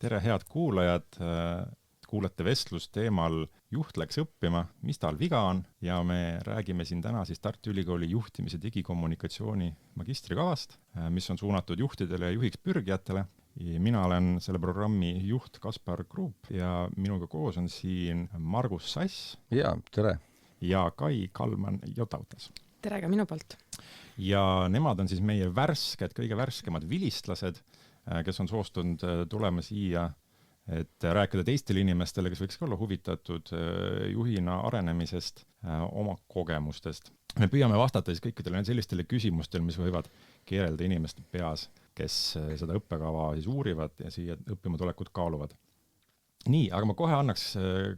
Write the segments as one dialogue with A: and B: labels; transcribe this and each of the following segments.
A: Tere, head kuulajad! Kuulete vestlust teemal Juht läks õppima, mis tal viga on ja me räägime siin täna siis Tartu Ülikooli juhtimise digikommunikatsiooni magistrikavast, mis on suunatud juhtidele ja juhiks pürgijatele. Mina olen selle programmi juht Kaspar Kruup ja minuga koos on siin Margus Sass.
B: Ja, tere!
A: Ja Kai Kalman Jotautas.
C: Tere ka minu poolt.
A: Ja nemad on siis meie kõige värskemad vilistlased, kes on soostunud tulema siia, et rääkida teistele inimestele, kes võiks olla huvitatud juhina arenemisest, oma kogemustest. Me püüame vastata siis kõikidele sellistele küsimustele, mis võivad keerelda inimeste peas, kes seda õppekava siis uurivad ja siia õppima tulekut kaaluvad. Nii, aga ma kohe annaks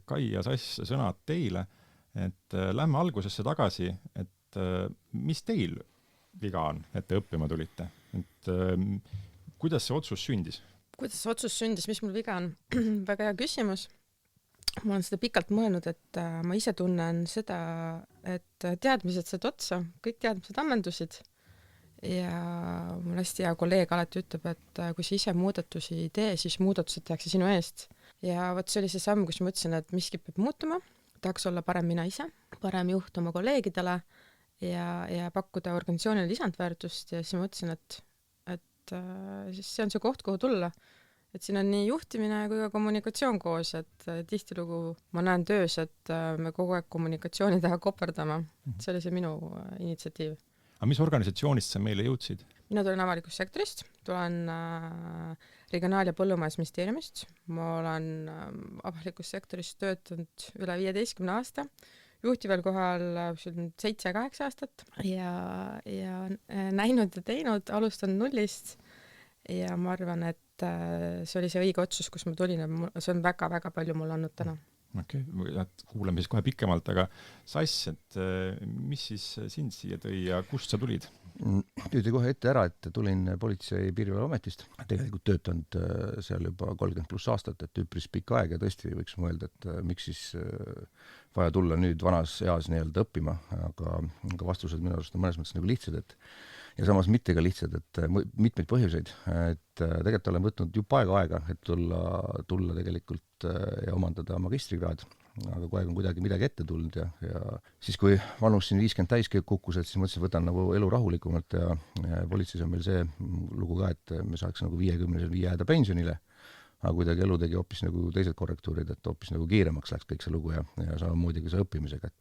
A: Kai ja Sass sõnad teile, et lähme algusesse tagasi, et mis teil viga on, et te õppima tulite? Et kuidas see otsus sündis?
C: Kuidas see otsus sündis, mis mul viga on? Väga hea küsimus. Ma olen seda pikalt mõelnud, et ma ise tunnen seda, et teadmised said otsa, kõik teadmised ammendusid. Ja mul hästi hea kolleeg alati ütleb, et kui sa ise muudatusi ei tee, siis muudatused tehakse sinu eest. Ja võt see oli see samm, kus ma mõtlesin, et miski peab muutuma. Tahaks olla parem mina ise, parem juht oma kolleegidele ja pakkuda organisatsioonile lisandväärtust ja siis ma mõtlesin, et siis see on see koht, kuhu tulla. Et siin on nii juhtimine kui ka kommunikatsioon koos, et tihtilugu ma näen töös, et me kogu aeg kommunikatsiooni taha koperdame. See oli see minu initsiatiiv.
A: Aga mis organisatsioonist sa meile jõudsid?
C: Mina tulen avalikust sektorist, tulen Regionaal- ja Põllumajandusministeeriumist. Ma olen avalikus sektoris töötanud üle 15 aasta. Juhtival kohal 7-8 aastat ja näinud ja teinud, alustanud nullist ja ma arvan, et see oli see õige otsus, kus ma tulin ja see on väga-väga palju mulle andnud täna.
A: Okei, kuuleme siis kohe pikemalt, aga Sass, et mis siis sind siia tõi ja kust sa tulid?
B: Ütlen kohe ette ära, et tulin Politsei- ja Piirivalveametist. Tegelikult töötanud seal juba 30+ aastat, et üpris pikk aeg ja tõesti võiks mõelda, et miks siis vaja tulla nüüd vanas eas nii-öelda õppima, aga vastused minu arust on mõnes mõttes nagu lihtsad, ja samas mitte ka lihtsad, et mitmeid põhjuseid, et tegelikult olen võtnud juba aega, et tulla tegelikult ja omandada magistrikraad, aga kogu aeg on kuidagi midagi ette tulnud ja siis kui vanus siin 50 täis kukkus, et siis mõtlesin, võtan nagu elu rahulikumalt ja politseis on meil see lugu ka, et me saaks nagu 50 jääda pensionile, aga kuidagi elu tegi hoopis nagu teised korrektuurid, et hoopis nagu kiiremaks läks kõik see lugu ja samamoodi ka see õppimisega,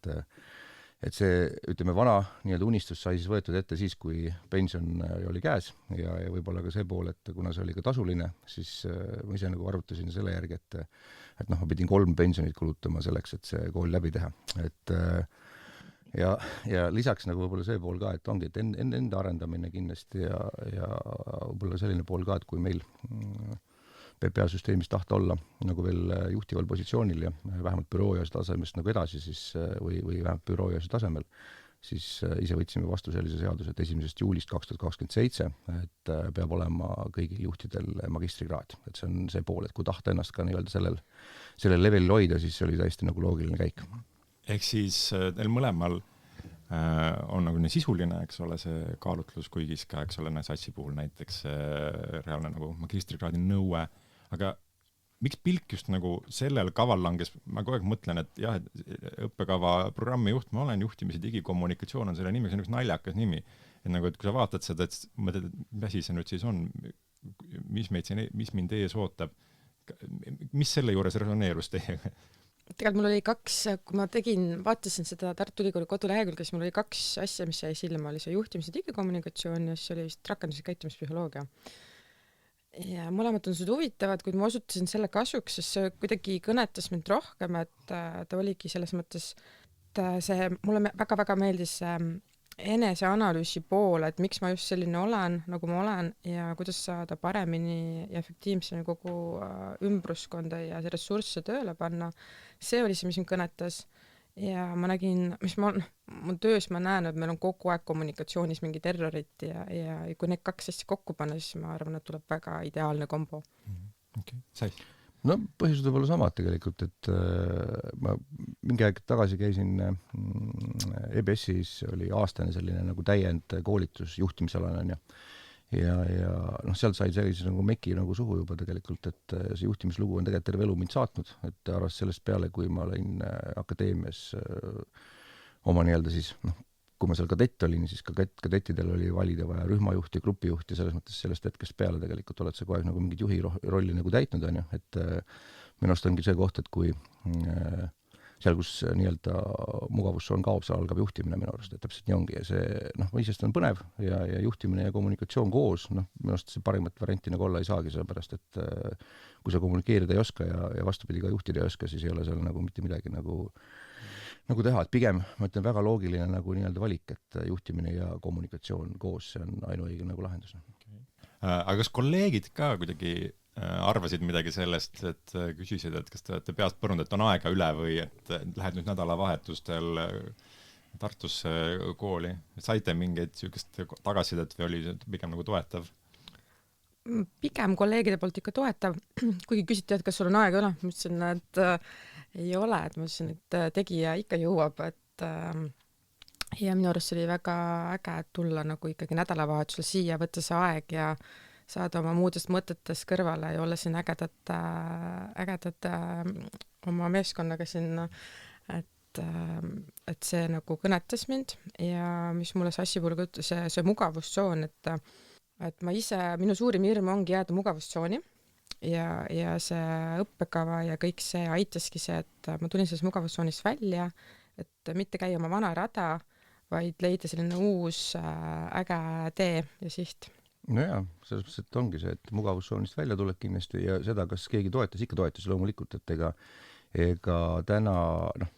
B: et see, ütleme, vana nii-öelda unistus sai siis võetud ette siis, kui pension oli käes ja võib-olla ka see pool, et kuna see oli ka tasuline, siis ma ise nagu arvutasin selle järgi, et ma pidin 3 pensionit kulutama selleks, et see kool läbi teha. Ja lisaks nagu võib-olla see pool ka, et ongi, et enda arendamine kindlasti ja võib-olla selline pool ka, et kui meil PPA-süsteemis tahta olla nagu veel juhtival positsioonil ja vähemalt büroojoase tasemest nagu edasi siis, või vähemalt büroojoase tasemel, siis ise võtsime vastu sellise seaduse, et 1. juulist 2027, et peab olema kõigil juhtidel magistrikraad. Et see on see pool, et kui tahta ennast ka nii-öelda sellel levelil hoida, siis see oli täiesti nagu loogiline käik.
A: Ehk siis teil mõlemal on nagu sisuline, eks ole, see kaalutlus, kuigi ka, eks ole, Sassi puhul näiteks reaalne nagu magistrikraadi nõue, aga miks pilk just nagu sellel kaval langes? Ma kogu aeg mõtlen, et jah, et õppekava programmi juht, ma olen juhtimise digikommunikatsioon on selle nimi, see on üks naljakas nimi. Et nagu, et kui sa vaatad seda, et mõtled, et mis asi see nüüd siis on, mis mind ees ootab, mis selle juures resoneerus teiega?
C: Tegelikult mul oli 2, kui ma vaatasin seda Tartu Ülikooli kodulehekülge, siis mul oli 2 asja, mis jäi silma, oli see juhtimise digikommunikatsioon ja siis oli vist rakendus- ja käitumispsühholoogia. Ja mõlemad on seda huvitavad, kuid ma osutasin selle kasuks, sest see kuidagi kõnetas mind rohkem, et ta oligi selles mõttes, et see mulle väga-väga meeldis eneseanalüüsi pool, et miks ma just selline olen, nagu ma olen ja kuidas saada paremini ja efektiivsemini kogu ümbruskonda ja ressursse tööle panna. See oli see, mis mind kõnetas ja ma nägin, mu töös ma näen, et meil on kogu aeg kommunikatsioonis mingi terrorit ja kui need 2 asja kokku panna, siis ma arvan, et tuleb väga ideaalne kombo.
A: Okay. Sass?
B: No põhjused võib olla samad tegelikult, et ma mingi aeg tagasi käisin EBS-is, oli aastane selline nagu täiend koolitus juhtimisalane ja noh, sealt sai sellise nagu meki nagu suhu juba tegelikult, et see juhtimislugu on tegelikult terve elu mind saatnud, et arvas sellest peale, kui ma olin akadeemias oma nii-öelda siis, noh, kui ma seal kadett olin, siis kadettidel oli valida vaja rühmajuht ja grupijuht ja selles mõttes sellest hetkest peale tegelikult oled sa kogu aeg nagu mingit juhi rolli nagu täitnud, on ju, et minu arust ongi see koht, et kui seal, kus nii-öelda mugavustsoon kaob, seal algab juhtimine minu arust, et täpselt nii ongi ja see, noh, isest on põnev ja juhtimine ja kommunikatsioon koos, noh, minu arust see parimat varianti nagu olla ei saagi, sellepärast et kui sa kommunikeerida ei oska ja vastupidi ka juhtida ei oska, siis ei ole seal nagu mitte midagi nagu teha, et pigem ma ütlen väga loogiline nagu nii-öelda valik, et juhtimine ja kommunikatsioon koos, see on ainuõige nagu lahendus.
A: Okay. Aga kas kolleegid ka kuidagi arvasid midagi sellest, et küsisid, et kas te olete peast põrunud, et on aega üle või et lähed nüüd nädalavahetustel Tartusse kooli? Saite mingeid süükest tagasisidet või oli pigem nagu toetav?
C: Pigem kolleegide poolt ikka toetav, kuigi küsiti, et kas sul on aega üle, ma ütlesin, et ei ole, et ma ütlesin, et tegija ikka jõuab, et ja minu arust oli väga äge tulla nagu ikkagi nädalavahetusel siia, võtta see aeg ja saada oma muudest mõtetest kõrvale ja olla siin ägedad oma meeskonnaga siin, et see nagu kõnetas mind ja mis mulle Sassi puhul see mugavustsoon, et ma ise, minu suurim hirm ongi jääda mugavustsooni ja see õppekava ja kõik see aitaski see, et ma tulin sellest mugavustsoonist välja, et mitte käia oma vana rada, vaid leida selline uus äge tee ja siht.
B: Nojah, selles mõttes, et ongi see, et mugavustsoonist välja tuleb kindlasti ja seda, kas keegi ikka toetas loomulikult, et ega täna, noh,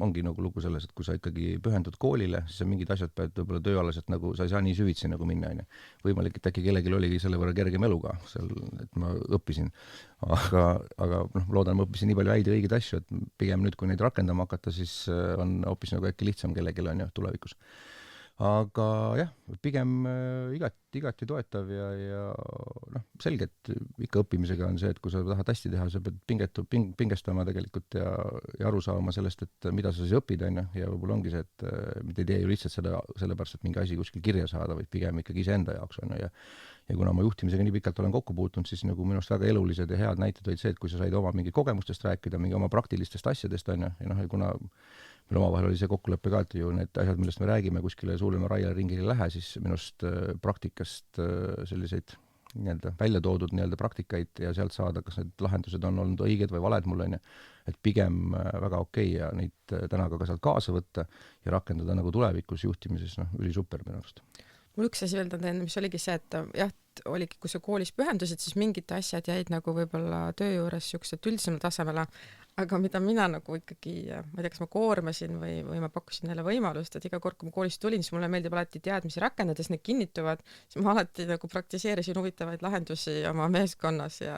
B: ongi nagu lugu selles, et kui sa ikkagi pühendud koolile, siis sa mingid asjad pead võib-olla tööalaselt nagu, sa ei saa nii süvitsi nagu minna, on ju. Võimalik, et äkki kellelgi oligi selle võrra kergem eluga seal, et ma õppisin. Aga noh, loodan, ma õppisin nii palju häid ja õigeid asju, et pigem nüüd, kui neid rakendama hakata, siis on hoopis nagu äkki lihtsam kellelgi on ju tulevikus. Aga jah, pigem igati toetav ja noh, selge, et ikka õppimisega on see, et kui sa tahad hästi teha, sa pead pingestama tegelikult ja aru saama sellest, et mida sa siis õpid, on ju, ja võib-olla ongi see, et mitte ei tee ju lihtsalt sellepärast, et mingi asi kuskil kirja saada, vaid pigem ikkagi iseenda jaoks, on ju, ja kuna ma juhtimisega nii pikalt olen kokku puutunud, siis nagu minu arust väga elulised ja head näited olid see, et kui sa said oma mingi kogemustest rääkida, mingi oma praktilistest asjadest, on ju, ja noh, ja kuna meil omavahel oli see kokkulepe ka, et ju need asjad, millest me räägime, kuskile suurema raiale ringile ei lähe, siis minust praktikast selliseid nii-öelda välja toodud nii-öelda praktikaid ja sealt saada, kas need lahendused on olnud õiged või valed mul, on ju, et pigem väga okei ja neid täna ka sealt kaasa võtta ja rakendada nagu tulevikus juhtimises, noh, ülisuper minu arust.
C: Mul üks asi veel enne, mis oligi see, et jah, oligi, kui sa koolis pühendusid, siis mingid asjad jäid nagu võib-olla töö juures siuksed üldisemale tasemele, aga mida mina nagu ikkagi, ma ei tea, kas ma koormasin või ma pakkusin neile võimalust, et iga kord, kui ma koolist tulin, siis mulle meeldib alati teadmisi rakendades, need kinnituvad, siis ma alati nagu praktiseerisin huvitavaid lahendusi oma meeskonnas ja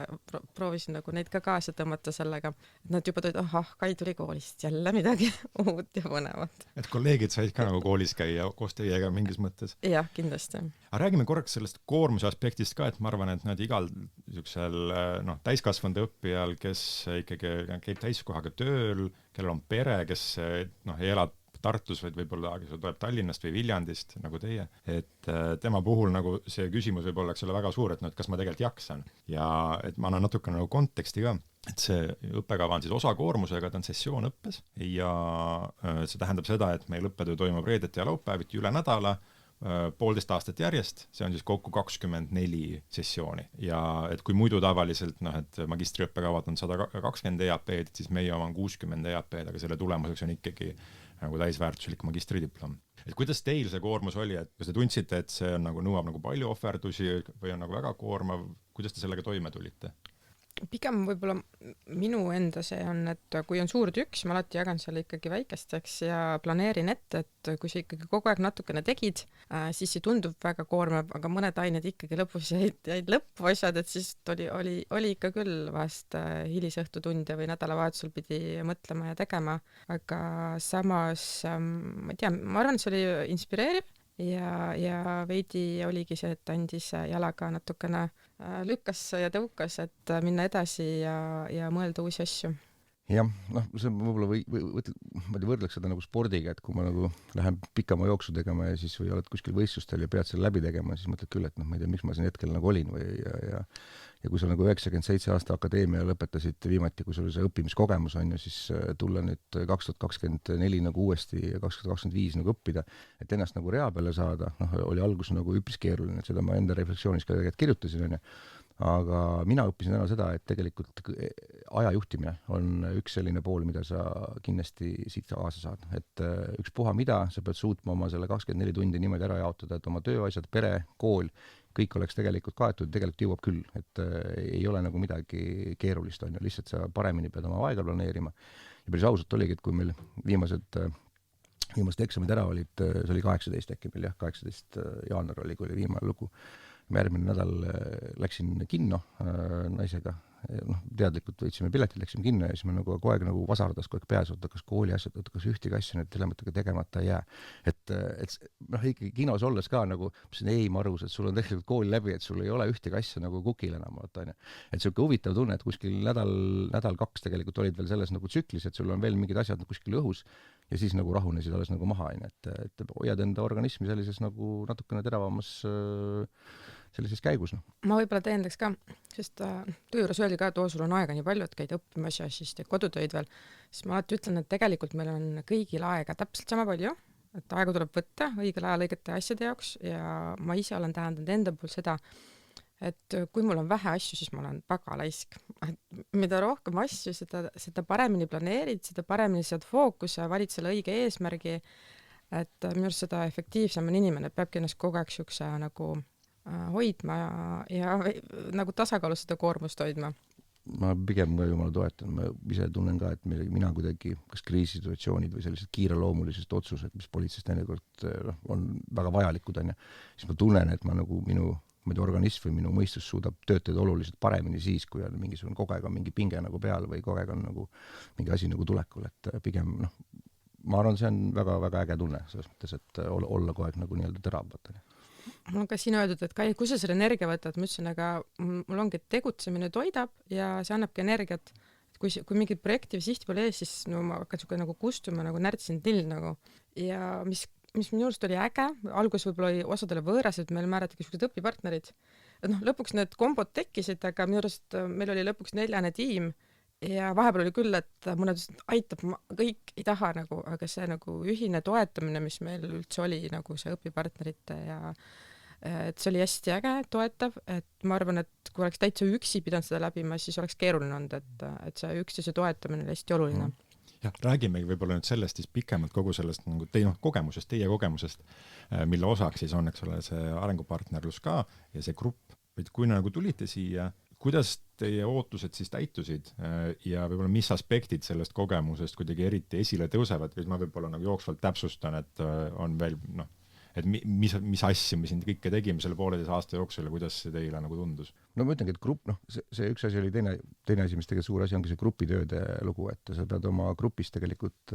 C: proovisin nagu neid ka kaasa tõmmata sellega, et nad juba tulid, Kai tuli koolist jälle midagi uut ja põnevat.
A: Et kolleegid said ka nagu koolis käia koos teiega mingis mõttes?
C: Jah, kindlasti.
A: Aga räägime korraks sellest koormuse aspektist ka, et ma arvan, et nad igal niisugusel täiskasvanud õppijal, kes ikkagi käib täiskohaga tööl, kellel on pere, kes ei ela Tartus, vaid võib-olla tuleb Tallinnast või Viljandist, nagu teie, et tema puhul nagu see küsimus võib olla väga suur, et kas ma tegelikult jaksan. Ja et ma annan natuke nagu konteksti ka, et see õppekava on siis osakoormusega, ta on sessioonõppes ja see tähendab seda, et meil õppetöö toimub reedeti ja laupäeviti üle nädala, 1,5 aastat järjest, see on siis kokku 24 sessiooni ja et kui muidu tavaliselt et magistriõppekavad on 120 EAP-d, siis meie oma on 60 EAP-d, aga selle tulemuseks on ikkagi nagu täisväärtuslik magistridiplom. Et kuidas teil see koormus oli, et kas te tundsite, et see on nagu nõuab nagu palju ohverdusi või on nagu väga koormav, kuidas te sellega toime tulite?
C: Pigem võib-olla minu enda see on, et kui on suur tükk, ma alati jagan selle ikkagi väikesteks ja planeerin ette, et kui sa ikkagi kogu aeg natukene tegid, siis see tundub väga koormav, aga mõned ained ikkagi lõpus jäid lõpuasjad, et siis oli ikka küll vahest hilisõhtutunde või nädalavahetusel pidi mõtlema ja tegema, aga samas ma ei tea, ma arvan, et see oli inspireeriv ja veidi oligi see, et andis jalaga natukene lükkas ja tõukas, et minna edasi ja mõelda uusi asju.
B: jah, noh, see võib-olla ma võrdleks seda nagu spordiga, et kui ma nagu lähen pikama jooksu tegema ja siis või oled kuskil võistlustel ja pead selle läbi tegema, siis mõtled küll, et noh, ma ei tea, miks ma siin hetkel nagu olin või ja kui sa nagu 97 aasta akadeemia lõpetasid viimati, kui sul see õppimiskogemus on ju, siis tulla nüüd 2024 nagu uuesti ja 2025 nagu õppida, et ennast nagu rea peale saada, noh, oli algus nagu üpris keeruline, et seda ma enda reflektsioonis ka tegelikult kirjutasin, on ju. Aga mina õppisin täna seda, et tegelikult aja juhtimine on üks selline pool, mida sa kindlasti siit kaasa saad. Et ükspuha mida, sa pead suutma oma selle 24 tundi niimoodi ära jaotada, et oma tööasjad, pere, kool, kõik oleks tegelikult kaetud, tegelikult jõuab küll. Et ei ole nagu midagi keerulist, on ju, lihtsalt sa paremini pead oma aega planeerima. Ja päris ausalt oligi, et kui meil viimased eksamid ära olid, see oli 18 äkki meil, jah, 18 jaanuar oli, kui oli viimane lugu. Ma järgmine nädal läksin kinno naisega, noh, teadlikult võitsime piletid, läksime kinno ja siis me nagu kogu aeg nagu vasardas kogu aeg peas, kas kooli asjad, kas ühtegi asja nüüd dilemmatega tegemata ei jää. Et noh, ikkagi kinos olles ka nagu, ei Marus, et sul on tegelikult kool läbi, et sul ei ole ühtegi asja nagu kukil enam, on ju. Et see huvitav tunne, et kuskil nädal-kaks tegelikult olid veel selles nagu tsüklis, et sul on veel mingid asjad kuskil õhus ja siis nagu rahunesid alles nagu maha, et hoiad enda organismi sellises nagu natukene teravamas sellises käigus. No.
C: Ma võib-olla täiendaks ka, sest töö juures öeldi ka, et sul on aega nii palju, et käid õppimas ja siis teed kodutöid veel, siis ma alati ütlen, et tegelikult meil on kõigil aega täpselt sama palju, et aega tuleb võtta õigel ajal õigete asjade jaoks ja ma ise olen tähendanud enda puhul seda, et kui mul on vähe asju, siis ma olen väga laisk. Mida rohkem asju, seda paremini planeerid, seda paremini saad fookuse, valid selle õige eesmärgi, et minu arust seda efektiivsem on inimene, peabki ennast kogu aeg siukse nagu hoidma ja nagu tasakaalus seda koormust hoidma.
B: Ma pigem ka jumala toetan, ma ise tunnen ka, et mina kuidagi kas kriisisituatsioonid või sellised kiireloomulised otsused, mis politseist teinekord on väga vajalikud, on ju, siis ma tunnen, et ma nagu minu organism või minu mõistus suudab töötada oluliselt paremini siis, kui on mingisugune kogu aeg on mingi pinge nagu peal või kogu aeg on nagu mingi asi nagu tulekul, et pigem noh, ma arvan, see on väga-väga äge tunne selles mõttes, et olla kogu aeg nagu nii-öelda terav.
C: Mul on ka siin öeldud, et Kai, kus sa selle energia võtad, ma ütlesin, aga mul ongi tegutsemine toidab ja see annabki energiat. Kui mingid projekti või sihti pole ees, siis no, ma hakkan siuke nagu kustuma nagu närtsin till nagu. Ja mis minu arust oli äge, algus võib-olla oli osadele võõras, et meil määrati sellised õpipartnerid. Et noh, lõpuks need kombod tekkisid, aga minu arust meil oli lõpuks 4 tiim ja vahepeal oli küll, et mõned aitab, kõik ei taha nagu, aga see nagu ühine toetamine, mis meil üldse oli nagu see õpipartnerite ja et see oli hästi äge, toetav, et ma arvan, et kui oleks täitsa üksi pidanud seda läbima, siis oleks keeruline olnud, et see üksteise toetamine oli hästi oluline.
A: Ja räägimegi võib-olla nüüd sellest siis pikemalt kogu sellest nagu teie kogemusest, mille osaks siis on, eks ole, see arengupartnerlus ka ja see grupp, et kui nagu tulite siia, kuidas teie ootused siis täitusid ja võib-olla mis aspektid sellest kogemusest kuidagi eriti esile tõusevad, või ma võib-olla nagu jooksvalt täpsustan, et on veel, noh, et mis asja me siin kõike tegime selle 1,5 aasta jooksul ja kuidas see teile nagu tundus?
B: No ma ütlengi, et grupp, noh, see üks asi oli teine asi, mis tegelikult suur asi ongi see grupitööde lugu, et sa pead oma grupis tegelikult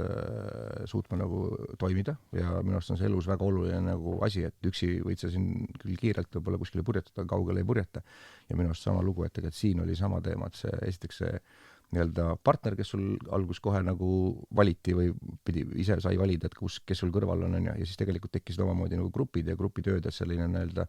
B: suutma nagu toimida ja minu arust on see elus väga oluline nagu asi, et üksi võid sa siin küll kiirelt võib-olla kuskile purjetada, kaugele ei purjeta ja minu arust sama lugu, et tegelikult siin oli sama teema, et see esiteks see nii-öelda partner, kes sul algus kohe nagu valiti või ise sai valida, et kes sul kõrval on ja siis tegelikult tekkisid omamoodi nagu grupid ja grupitöödes selline nii-öelda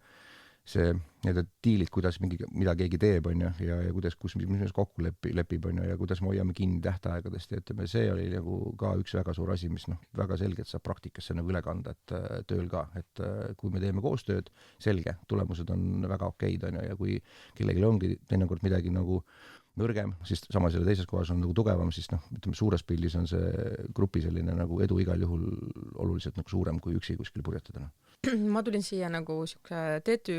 B: see nii-öelda diilid, kuidas mida keegi teeb, on ju, ja kuidas, mis kokku lepib, on ju, ja kuidas me hoiame kinni tähtaegadest ja ütleme, see oli nagu ka üks väga suur asi, mis noh, väga selgelt saab praktikasse nagu üle kanda, et tööl ka, et kui me teeme koostööd, selge, tulemused on väga okeid, on ju, ja kui kellelgi ongi teinekord midagi nagu nõrgem, siis sama selle teises kohas on nagu tugevam, siis noh, ütleme suures pildis on see grupi selline nagu edu igal juhul oluliselt nagu suurem kui üksi kuskil purjetada.
C: Ma tulin siia nagu siuke TTÜ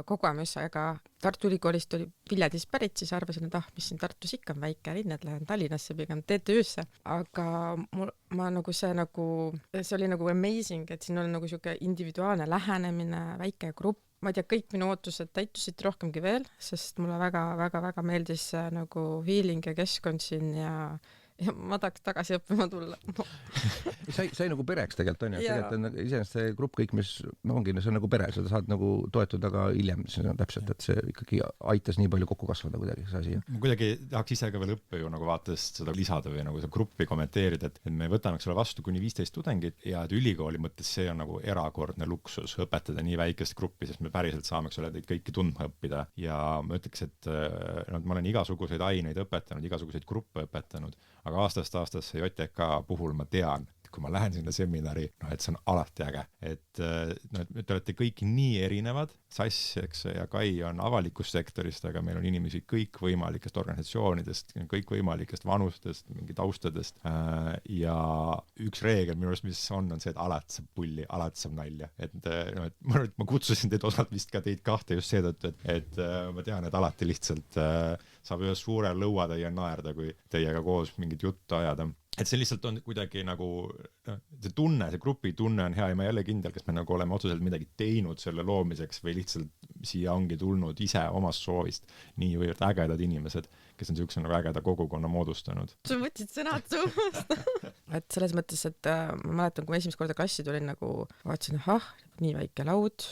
C: kogemusega, Tartu Ülikoolist oli Viljandist pärit, siis arvasin, et mis siin Tartus ikka on väike linn, et lähen Tallinnasse pigem TTÜ-sse, aga ma nagu see oli nagu amazing, et siin on nagu siuke individuaalne lähenemine, väike grupp, ma ei tea, kõik minu ootused täitusid rohkemgi veel, sest mulle väga-väga-väga meeldis nagu feeling ja keskkond siin ja ja ma tahaks tagasi õppima tulla no.
B: sai nagu pereks tegelikult on ju,
C: Jaa.
B: tegelikult on iseenesest see grupp kõik, mis ongi, see on nagu pere, seda saad nagu toetuda ka hiljem, see on täpselt, et see ikkagi aitas nii palju kokku kasvada kuidagi see asi.
A: Ma kuidagi tahaks ise ka veel õppejõu nagu vaates seda lisada või nagu seda gruppi kommenteerida, et me võtame selle vastu kuni 15 tudengit ja et ülikooli mõttes see on nagu erakordne luksus õpetada nii väikest gruppi, sest me päriselt saame teid kõiki tundma õppida ja ma ütleks, et ma olen igasuguseid aineid õpetanud, igasuguseid gruppe õpetanud, aga aastast aastasse JTK puhul ma tean, kui ma lähen sinna seminari, et see on alati äge, et te olete kõik nii erinevad, Sass, eks, ja Kai on avalikust sektorist, aga meil on inimesi kõikvõimalikest organisatsioonidest, kõikvõimalikest vanustest, mingi taustadest ja üks reegel minu arust, mis on see, et alati saab pulli, alati saab nalja, et ma kutsusin teid osalt vist ka teid kahte just seetõttu, et ma tean, et alati lihtsalt saab ühes suure lõuatäie naerda, kui teiega koos mingit juttu ajada. Et see lihtsalt on kuidagi nagu see tunne, see grupi tunne on hea ja ma ei ole kindel, kas me nagu oleme otseselt midagi teinud selle loomiseks või lihtsalt siia ongi tulnud ise omast soovist niivõrd ägedad inimesed, kes on niisuguse nagu ägeda kogukonna moodustanud.
C: Sa võtsid sõnad suust. Et selles mõttes, et ma mäletan, kui ma esimest korda klassi tulin, nagu vaatasin, nii väike laud,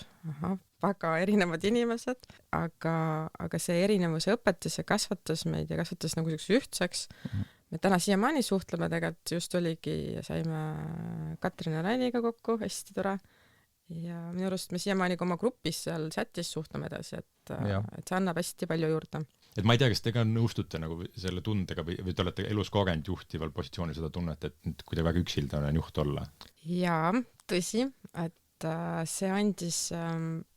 C: väga erinevad inimesed, aga see erinevuse õpetas ja kasvatas meid ja kasvatas nagu ühtseks. Me täna siiamaani suhtleme, tegelikult just oligi, saime Katrin ja Rainiga kokku, hästi tore. Ja minu arust me siiamaani oma grupis seal chatis suhtleme edasi, et see annab hästi palju juurde.
A: Et ma ei tea, kas te ka nõustute nagu selle tundega või te olete elus kogenud juhtival positsioonil seda tunnet, et kuidagi väga üksildane juht olla?
C: Jaa, tõsi, et see andis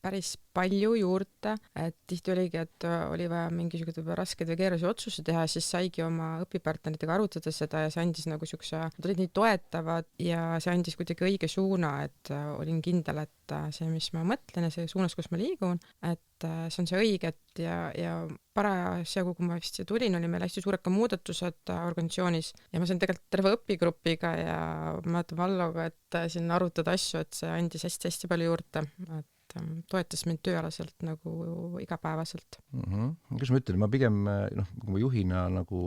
C: päris palju juurde, et tihti oligi, et oli vaja mingisugused raskeid või keerulisi otsuseid teha, siis saigi oma õpipartneritega arutada seda ja see andis nagu nad olid nii toetavad ja see andis kuidagi õige suuna, et olin kindel, et see, mis ma mõtlen ja see suunas, kus ma liigun, et see on see õiget ja parasjagu, kui ma vist siia tulin, oli meil hästi suured ka muudatused organisatsioonis ja ma sain tegelikult terve õpigrupiga ja ma mäletan Valloga, et siin arutada asju, et see andis hästi-hästi palju juurde, et toetas mind tööalaselt nagu igapäevaselt.
B: Kas ma ütlen, ma pigem, kui ma juhina nagu,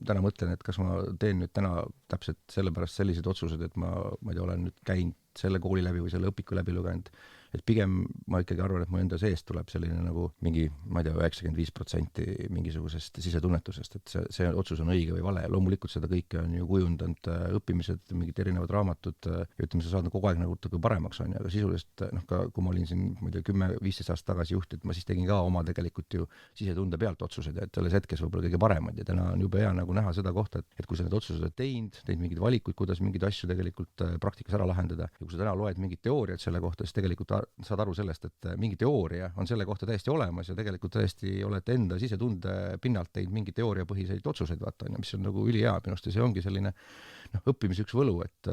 B: täna mõtlen, et kas ma teen nüüd täna täpselt sellepärast sellised otsused, et ma ei tea, olen nüüd käinud selle kooli läbi või selle õpiku läbi lugenud, et pigem ma ikkagi arvan, et mu enda seest tuleb selline nagu mingi, ma ei tea, 95% mingisugusest sisetunnetusest, et see otsus on õige või vale. Loomulikult seda kõike on ju kujundanud õppimised, mingid erinevad raamatud ja ütleme, sa saad kogu aeg nagu paremaks on, aga sisuliselt, ka kui ma olin siin, ma ei tea, 10-15 aastat tagasi juht, et ma siis tegin ka oma tegelikult ju sisetunde pealt otsused ja et selles hetkes võib-olla kõige paremad ja täna on juba hea nagu näha seda kohta, et kui sa need otsused oled teinud mingeid valikuid, kuidas mingeid asju tegelikult praktikas ära lahendada ja kui sa täna loed mingit teooriat selle kohta, siis tegelikult saad aru sellest, et mingi teooria on selle kohta täiesti olemas ja tegelikult tõesti olete enda sisetunde pinnalt teinud mingi teooriapõhiseid otsuseid, vaata, mis on nagu ülihea minu arust ja see ongi selline õppimise üks võlu, et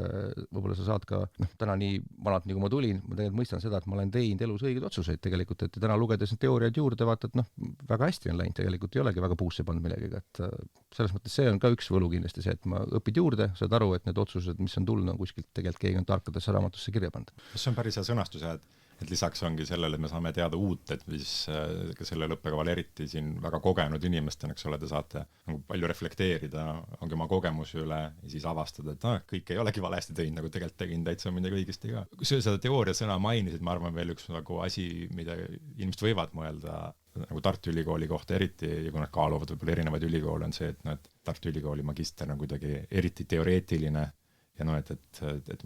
B: võib-olla sa saad ka, täna nii vanalt, nii kui ma tulin, ma tegelikult mõistan seda, et ma olen teinud elus õigeid otsuseid tegelikult, et täna lugedes teooriaid juurde, vaata, et väga hästi on läinud, tegelikult ei olegi väga puusse pannud millegiga, et selles mõttes see on ka üks võlu kindlasti see, et ma õpid juurde, saad aru, et need otsused, mis on tulnud, on kuskilt tegelikult keegi on tarkadesse raamatusse kirja pannud.
A: See on päris hea sõnastus, et lisaks ongi sellele, et me saame teada uut, et mis ka sellel õppekaval eriti siin väga kogenud inimestena, eks ole, te saate nagu palju reflekteerida, ongi oma kogemusi üle ja siis avastada, et kõik ei olegi valesti teinud, nagu tegelikult tegin täitsa midagi õigesti ka. Kui sa seda teooria sõna mainisid, ma arvan veel üks nagu asi, mida inimesed võivad mõelda nagu Tartu Ülikooli kohta eriti ja kui nad kaaluvad võib-olla erinevaid ülikoole, on see, et Tartu Ülikooli magister on kuidagi eriti teoreetiline ja et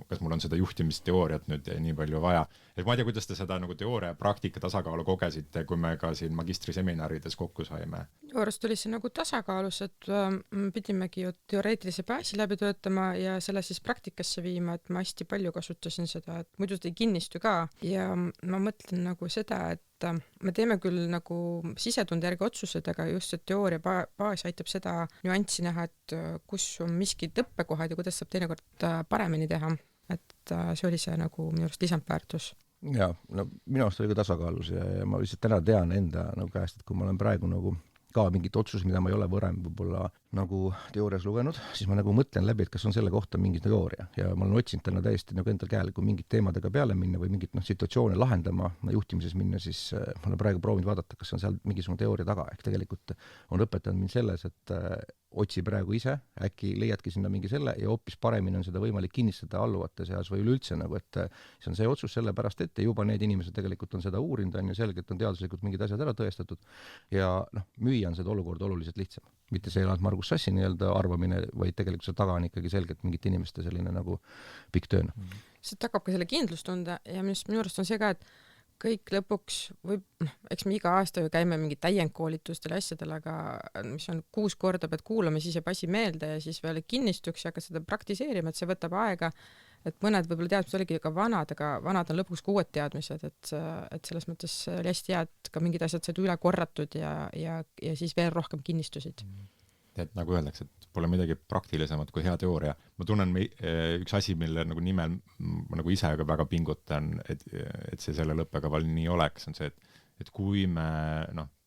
A: kas mul on seda juhtimisteooriat nüüd nii palju vaja. Et ma ei tea, kuidas te seda nagu teooria ja praktika tasakaalu kogesite, kui me ka siin magistriseminarides kokku saime?
C: Juurest tuli see nagu tasakaalus, et pidimegi ju teoreetilise baasi läbi töötama ja selle siis praktikasse viima, et ma hästi palju kasutasin seda, et muidu seda ei kinnistu ka ja ma mõtlen nagu seda, et me teeme küll nagu sisetunde järgi otsused, aga just see teooria baas aitab seda nüanssi näha, et kus on miskid õppekohad ja kuidas saab teinekord paremini teha, et see oli see nagu minu arust lisandväärtus.
B: Ja, minu arust oli ka tasakaalus ja ma lihtsalt täna tean enda nagu käest, et kui ma olen praegu nagu ka mingit otsus, mida ma ei ole varem võib-olla nagu teoorias lugenud, siis ma nagu mõtlen läbi, et kas on selle kohta mingi teooria ja ma olen otsinud täna täiesti nagu endal käel, kui mingid teemadega peale minna või mingit situatsioone lahendama juhtimises minna, siis ma olen praegu proovinud vaadata, kas on seal mingisugune teooria taga, ehk tegelikult on õpetanud mind selles, et otsi praegu ise, äkki leiadki sinna mingi selle ja hoopis paremini on seda võimalik kinnistada alluvate seas või üleüldse nagu, et see on see otsus sellepärast, et juba need inimesed tegelikult on seda uurinud, on ju selgelt on teaduslikult mingid asjad ära tõestatud ja müüa on seda olukorda oluliselt lihtsam. Mitte see ei ole Margus Sassi nii-öelda arvamine, vaid tegelikult see taga on ikkagi selgelt mingite inimeste selline nagu pikk töö.
C: See tagab ka selle kindlustunde ja minu arust on see ka, et kõik lõpuks võib, eks me iga aasta ju käime mingi täiendkoolitustel asjadel, aga mis on 6 korda pead kuulama, siis jääb asi meelde ja siis veel kinnistuks ja hakkad seda praktiseerima, et see võtab aega, et mõned võib-olla teadmised oligi ka vanad, aga vanad on lõpuks ka uued teadmised, et selles mõttes oli hästi hea, et ka mingid asjad said üle korratud ja siis veel rohkem kinnistusid.
A: Et nagu öeldakse, et pole midagi praktilisemat kui hea teooria. Ma tunnen üks asi, mille nagu nimel ma nagu ise ka väga pingutan, et see selle õppekaval nii oleks, on see, et kui me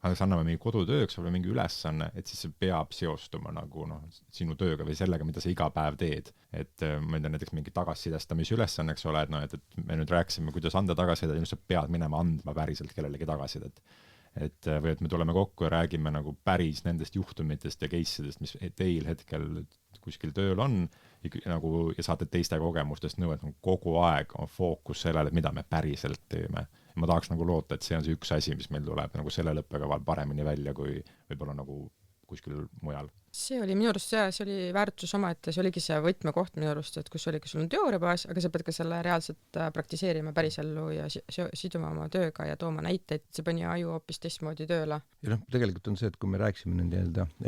A: anname mingi kodutööks või mingi ülesanne, et siis see peab seostuma nagu sinu tööga või sellega, mida sa iga päev teed. Et ma ei tea, näiteks mingi tagasisidestamise ülesanne, eks ole, et me nüüd rääkisime, kuidas anda tagasisidet ja sa pead minema andma päriselt kellelegi tagasisidet. Või et me tuleme kokku ja räägime nagu päris nendest juhtumitest ja case'idest, mis teil hetkel kuskil tööl on ja saate teiste kogemustest nõu, et kogu aeg on fookus sellele, mida me päriselt teeme. Ja ma tahaks nagu loota, et see on see üks asi, mis meil tuleb nagu sellel õppekaval paremini välja kui võib-olla nagu kuskil mujal. See
C: oli minu arust see oli väärtus omaette, see oligi see võtmekoht minu arust, et kus oligi sul on teooriabaas, aga sa pead ka selle reaalselt praktiseerima pärisellu ja siduma oma tööga ja tooma näiteid, see pani aju hoopis teistmoodi tööle.
B: Ja tegelikult on see, et kui me rääkisime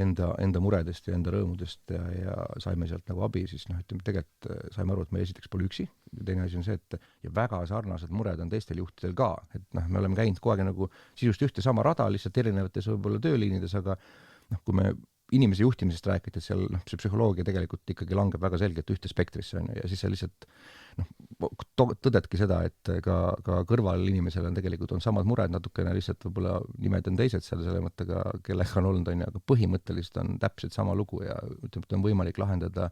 B: enda muredest ja enda rõõmudest ja saime sealt nagu abi, siis ütleme, tegelikult saime aru, et me esiteks pole üksi. Teine asi on see, et ja väga sarnased mured on teistel juhtidel ka, et me oleme käinud kogu aeg nagu sisust ühte sama rada, lihtsalt erinevates võib-olla tööliinides, aga kui me inimese juhtimisest rääkida, et seal see psühholoogia tegelikult ikkagi langeb väga selgelt ühte spektrisse, ja siis see lihtsalt tõdedki seda, et ka kõrval inimesel on tegelikult on samad mured, natukene lihtsalt võib-olla nimed on teised seal selle mõttega, kellega on olnud, aga põhimõtteliselt on täpselt sama lugu ja ütleme, et on võimalik lahendada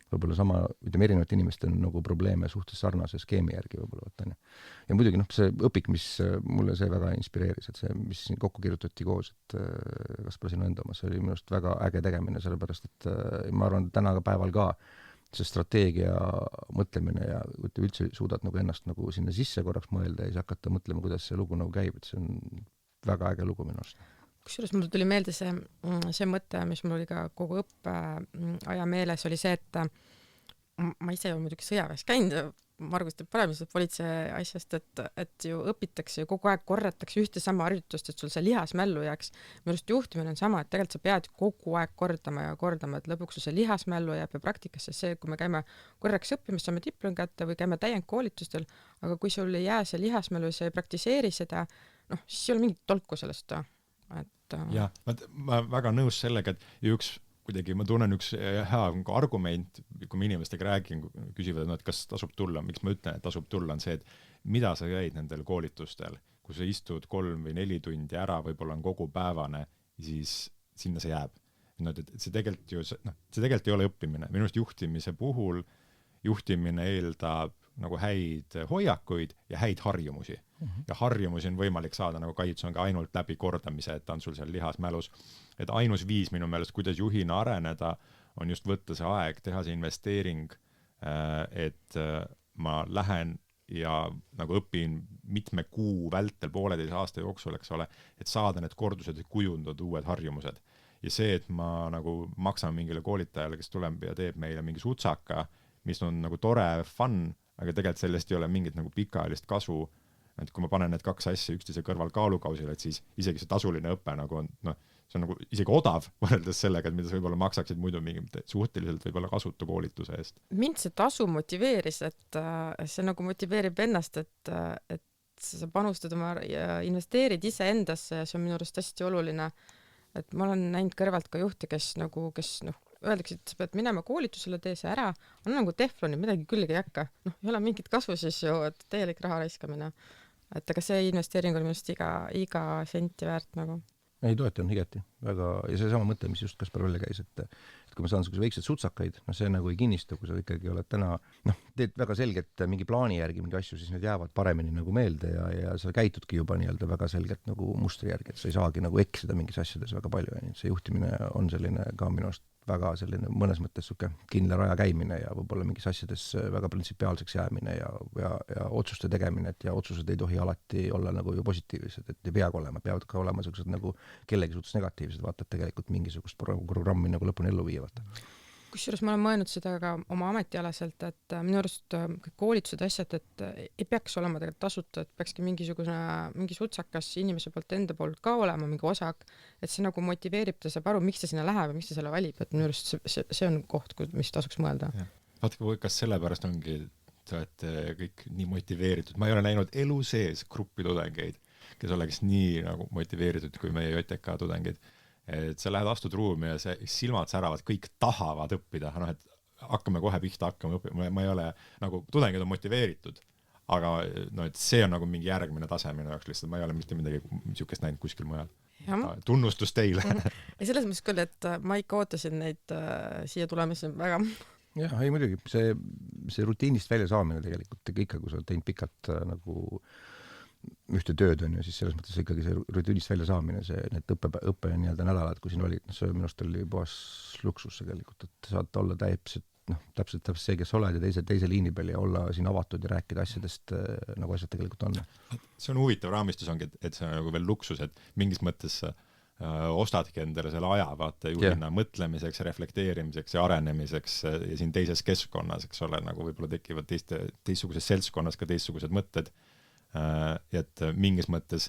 B: võib-olla sama, ütleme, erinevate inimeste on nagu probleeme suhtes sarnase skeemi järgi võib-olla võtta. Ja muidugi see õpik, mis mulle see väga inspireeris, et see, mis kokku kirjutati koos, et Kaspar sinu enda oma, see oli minust väga äge tegemine, sellepärast et ma arvan, et täna päeval ka see strateegia mõtlemine ja üldse suudad nagu ennast nagu sinna sisse korraks mõelda ja siis hakata mõtlema, kuidas see lugu nagu käib, et see on väga äge lugu minu arust.
C: Kusjuures mul tuli meelde see mõte, mis mul oli ka kogu õppeaja meeles, oli see, et ma ise olen muidugi sõjaväes käinud, Margus teeb paremini seda politsei asjast, et ju õpitakse ja kogu aeg korratakse ühte sama harjutust, et sul see lihasmällu jääks. Minu arust juhtimine on sama, et tegelikult sa pead kogu aeg kordama, et lõpuks sul see lihasmällu jääb ja praktikasse see, kui me käime korraks õppimas, saame diplomi kätte või käime täiendkoolitustel, aga kui sul ei jää see lihasmällu ja sa ei praktiseeri seda, siis ei ole mingit tolku sellest.
A: Ja, ma väga nõus sellega, et kuidagi ma tunnen üks hea argument, kui ma inimestega räägin, küsivad, et kas tasub tulla, miks ma ütlen, et tasub tulla, on see, et mida sa käid nendel koolitustel, kui sa istud 3 või 4 tundi ära, võib-olla on kogu päevane, siis sinna see jääb. Et see tegelikult ei ole õppimine. Minu arust juhtimise puhul juhtimine eeldab nagu häid hoiakuid ja häid harjumusi. Ja harjumusi on võimalik saada, nagu Kaitsu on ka ainult läbi kordamise, et ta on sul seal lihasmälus. Et ainus viis minu meelest, kuidas juhina areneda, on just võtta see aeg, teha see investeering, et ma lähen ja nagu õpin mitme kuu vältel 1,5 aasta jooksul, eks ole, et saada need kordused ja kujundada uued harjumused. Ja see, et ma nagu maksan mingile koolitajale, kes tuleb ja teeb meile mingi sutsaka, mis on nagu tore, fun, aga tegelikult sellest ei ole mingit nagu pikaajalist kasu. Et kui ma panen need 2 asja üksteise kõrval kaalukausile, et siis isegi see tasuline õpe nagu on, see on nagu isegi odav võrreldes sellega, et mida sa võib-olla maksaksid muidu mingi suhteliselt võib-olla kasutu koolituse eest.
C: Mind see tasu motiveeris, et see nagu motiveerib ennast, et sa panustad oma ja investeerid ise endasse ja see on minu arust hästi oluline. Et ma olen näinud kõrvalt ka juhti, kes öeldakse, et sa pead minema koolitusele, tee see ära, on nagu tefloni, midagi külge ei hakka. Ei ole mingit kasvu siis ju, et täielik raha raiskamine. Et aga see investeering on minust iga senti väärt nagu.
B: Ei toetan igati. Väga, ja see sama mõte, mis just Kaspar välja käis, et kui ma saan väiksed sutsakaid, see nagu ei kinnistu, kui sa ikkagi oled täna, teed väga selgelt mingi plaani järgi mingi asju, siis need jäävad paremini nagu meelde ja sa käitudki juba nii-öelda väga selgelt nagu mustri järgi, et sa ei saagi nagu eksida mingis asjades väga palju. See juhtimine on selline ka minu arust väga selline mõnes mõttes sihuke kindla raja käimine ja võib-olla mingis asjades väga printsipiaalseks jäämine ja otsuste tegemine, et ja otsused ei tohi alati olla nagu ju positiivsed, et ei peagi olema, peavad ka olema sellised nagu kellegi suhtes negatiivsed, vaata, et tegelikult mingisugust programmi nagu lõpuni ellu viia, vaata.
C: Kusjuures ma olen mõelnud seda ka oma ametialaselt, et minu arust kõik koolitused asjad, et ei peaks olema tegelikult tasuta, et peakski mingi sutsakas inimese poolt enda poolt ka olema, mingi osak, et see nagu motiveerib, ta saab aru, miks ta sinna läheb ja miks ta selle valib, et minu arust see on koht, mis tasuks mõelda.
A: Vaatke, kas sellepärast ongi, te olete kõik nii motiveeritud. Ma ei ole näinud elu sees gruppi tudengeid, kes oleks nii nagu motiveeritud kui meie JTK tudengeid. Et sa lähed astud ruumi ja see silmad säravad, kõik tahavad õppida, et hakkame kohe pihta, hakkame õppima, ma ei ole, nagu tudengid on motiveeritud, aga no, et see on nagu mingi järgmine tase minu jaoks lihtsalt, ma ei ole mitte midagi niisugust näinud kuskil mujal. Tunnustus teile.
C: Ja selles mõttes küll, et ma ikka ootasin neid siia tulemise väga.
B: Jah, ei muidugi, see rutiinist välja saamine tegelikult ikka, kui sa oled teinud pikalt nagu ühte tööd on ju, siis selles mõttes ikkagi see rutiinist välja saamine, need õppe nii-öelda nädalad, kui siin olid, see minu arust oli puhas luksus tegelikult, et saad olla täpselt see, kes oled ja teise liini peal ja olla siin avatud ja rääkida asjadest, nagu asjad tegelikult on.
A: See on huvitav raamistus ongi, et see on nagu veel luksus, et mingis mõttes ostadki endale selle aja, vaata juhina mõtlemiseks, reflekteerimiseks ja arenemiseks ja siin teises keskkonnas, eks ole, nagu võib-olla tekivad teistsuguses seltskonnas ka teistsugused mõtted. Et mingis mõttes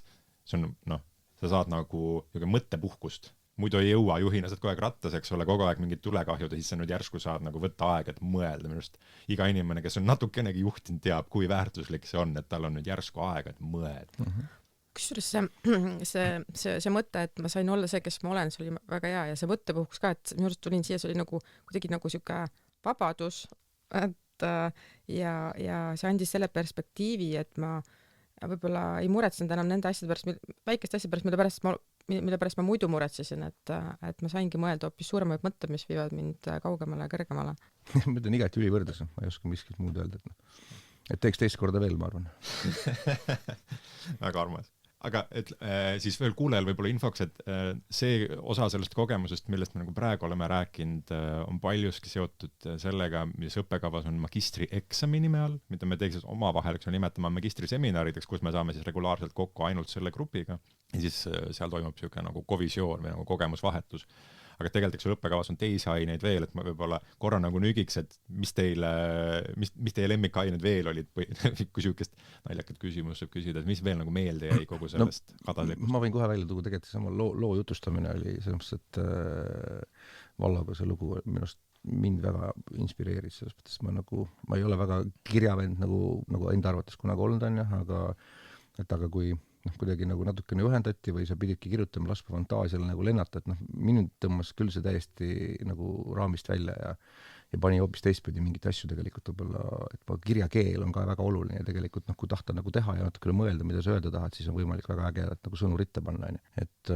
A: see on, sa saad nagu mõttepuhkust, muidu ei jõua juhina, saad kogu aeg rattas, eks ole, kogu aeg mingid tulekahjud ja siis sa nüüd järsku saad nagu võtta aega, et mõelda. Minust iga inimene, kes on natukenegi juhtinud, teab, kui väärtuslik see on, et tal on nüüd järsku aega, et mõelda.
C: Kusjuures see mõte, et ma sain olla see, kes ma olen, see oli väga hea ja see mõttepuhkus ka, et minu arust tulin siia, see oli nagu kuidagi nagu siuke vabadus, et ja see andis selle perspektiivi, et ma võib-olla ei muretsenud enam nende asjade pärast, väikeste asjade pärast, mille pärast ma muidu muretsesin, et ma saingi mõelda hoopis suuremaid mõtted, mis viivad mind kaugemale ja kõrgemale.
B: Ma ütlen igati ülivõrdus, ma ei oska miskit muud öelda, et teeks teist korda veel, ma arvan.
A: Väga armas. Aga siis veel kuulejal võib-olla infoks, et see osa sellest kogemusest, millest me nagu praegu oleme rääkinud, on paljuski seotud sellega, mis õppekavas on magistrieksami nime all, mida me teeks omavaheleks nimetama magistriseminarideks, kus me saame siis regulaarselt kokku ainult selle grupiga ja siis seal toimub niisugune nagu kovisioon või nagu kogemusvahetus. Aga tegelikult eks õppekavas on teisi aineid veel, et ma võib-olla korra nagu nügiks, et mis teie lemmikained veel olid, kui niisugust naljakat küsimus saab küsida, et mis veel nagu meelde jäi kogu sellest kadadlikust?
B: Ma võin kohe välja tuua, tegelikult sama loo jutustamine oli selles mõttes, et Vallaga see lugu minust mind väga inspireeris, selles mõttes ma ei ole väga kirjavend nagu enda arvates kunagi olnud on, aga kui kuidagi nagu natukene juhendati või sa pididki kirjutama, laskma fantaasiale nagu lennata, et mind tõmmas küll see täiesti nagu raamist välja ja pani hoopis teistpidi mingit asju tegelikult võib-olla, et kirjakeel on ka väga oluline ja tegelikult kui tahta nagu teha ja natukene mõelda, mida sa öelda tahad, siis on võimalik väga ägedat nagu sõnu ritta panna. Et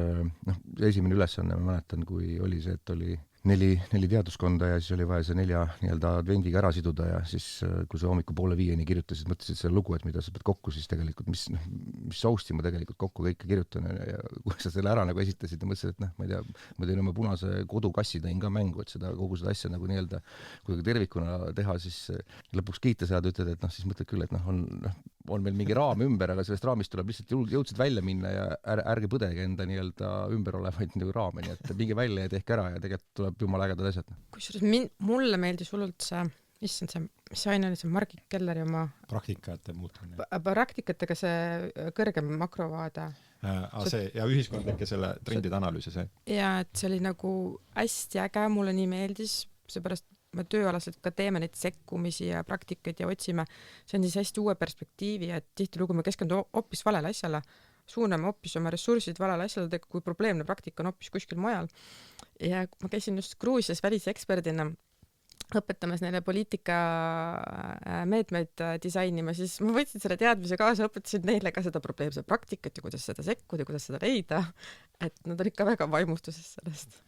B: esimene ülesanne, ma mäletan, kui oli see, et oli 4 teaduskonda ja siis oli vaja see 4 nii-öelda advendiga ära siduda ja siis kui sa hommiku 4:30 kirjutasid, mõtlesid selle lugu, et mida sa pead kokku, siis tegelikult mis sousti ma tegelikult kokku kõike kirjutan ja kui sa selle ära nagu esitasid ja mõtlesid, et ma ei tea, ma tõin oma punase kodukassi tõin ka mängu, et kogu seda asja nagu nii-öelda kui tervikuna teha, siis lõpuks kiita saada, ütled, et siis mõtled küll, et on meil mingi raam ümber, aga sellest raamist tuleb lihtsalt jõudsid välja minna ja ärge põdege enda nii-öelda ümber olevaid nagu raame, nii et minge välja ja tehke ära ja tegelikult tuleb jumala ägedad asjad.
C: Kusjuures mulle meeldis hullult see, mis aine oli see Margit Kelleri oma
A: praktikate muutumine.
C: Praktikatega see kõrgem makrovaade.
A: See ja ühiskondlik ja selle trendide analüüs ja see.
C: Ja et see oli nagu hästi äge, mulle nii meeldis, seepärast me tööalaselt ka teeme neid sekkumisi ja praktikaid ja otsime. See on siis hästi uue perspektiivi, et tihtilugu me keskendume hoopis valele asjale, suuname hoopis oma ressursid valele asjale, kui probleemne praktika on hoopis kuskil mujal. Ja ma käisin just Gruusias väliseksperdina õpetamas neile poliitika meetmeid disainima, siis ma võtsin selle teadmise kaasa, õpetasin neile ka seda probleemse praktikat ja kuidas seda sekkuda ja kuidas seda leida, et nad olid ka väga vaimustuses sellest.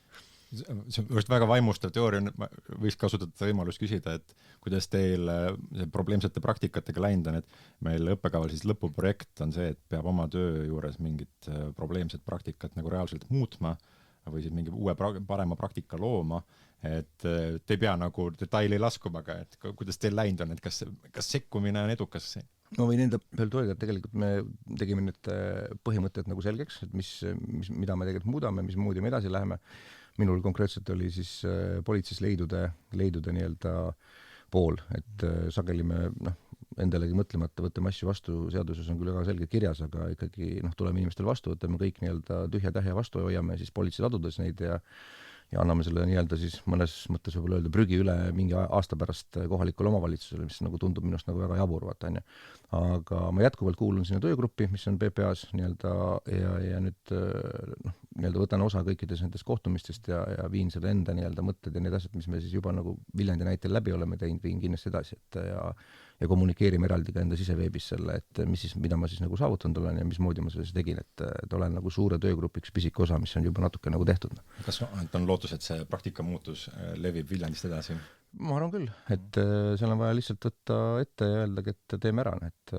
A: See on just väga vaimustav teooria, võiks kasutada võimalust küsida, et kuidas teil probleemsete praktikatega läinud on, et meil õppekaval siis lõpuprojekt on see, et peab oma töö juures mingit probleemset praktikat nagu reaalselt muutma, või siis mingi uue parema praktika looma, et te ei pea nagu detaili laskuma, aga et kuidas teil läinud on, et kas sekkumine on edukas?
B: ma võin enda peal toida, et tegelikult me tegime need põhimõtted nagu selgeks, et mida me tegelikult muudame, mismoodi me edasi läheme. Minul konkreetselt oli siis politseis leidude nii-öelda pool, et sageli me endalegi mõtlemata võtame asju vastu, seaduses on küll väga selgelt kirjas, aga ikkagi tuleme inimestel vastu, võtame kõik nii-öelda tühja-tähja vastu, hoiame siis politsei ladudes neid ja anname selle nii-öelda siis mõnes mõttes võib-olla öelda prügi üle mingi aasta pärast kohalikule omavalitsusele, mis nagu tundub minust nagu väga jabur, vaata, onju. Aga ma jätkuvalt kuulun sinna töögruppi, mis on PPA-s nii-öelda ja nüüd nii-öelda võtan osa kõikidest nendest kohtumistest ja viin selle enda nii-öelda mõtted ja need asjad, mis me siis juba nagu Viljandi näitel läbi oleme teinud, viin kindlasti edasi, et ja kommunikeerime eraldi ka enda siseveebis selle, et mida ma siis nagu saavutanud olen ja mismoodi ma selles tegin, et olen nagu suure töögrupi üks pisik osa, mis on juba natuke nagu tehtud.
A: Kas on lootus, et see praktika muutus levib Viljandist edasi?
B: Ma arvan küll, et seal on vaja lihtsalt võtta ette ja öeldagi, et teeme ära, et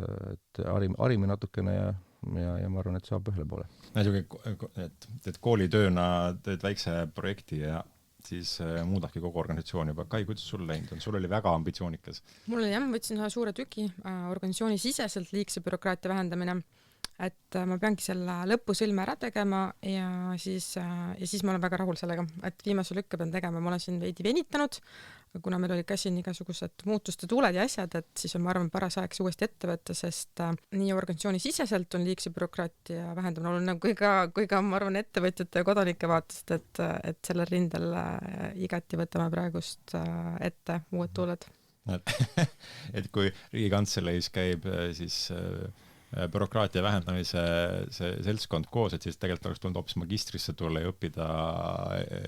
B: harime natukene ja ma arvan, et saab ühele poole.
A: Et koolitööna teed väikse projekti ja siis muudabki kogu organisatsiooni juba. Kai, kuidas sul läinud on? Sul oli väga ambitsioonikas.
C: Mul oli ma võtsin suure tüki organisatsiooni siseselt liigse bürokraatia vähendamine, et ma peangi selle lõpusõlme ära tegema ja siis ma olen väga rahul sellega, et viimase lükke pean tegema. Ma olen siin veidi venitanud, kuna meil oli käsin igasugused muutuste tuuled ja asjad, et siis on, ma arvan, paras aeg see uuesti ette võtta, sest nii organisatsiooni siseselt on liigse bürokraatia vähendamine oluline kui ka ma arvan ettevõtjate ja kodanike vaatest, et sellel rindel igati võtame praegust ette uued tuuled.
A: Et kui Riigikantseleis käib siis bürokraatia vähendamise see seltskond koos, et siis tegelikult oleks tulnud hoopis magistrisse tulla ja õppida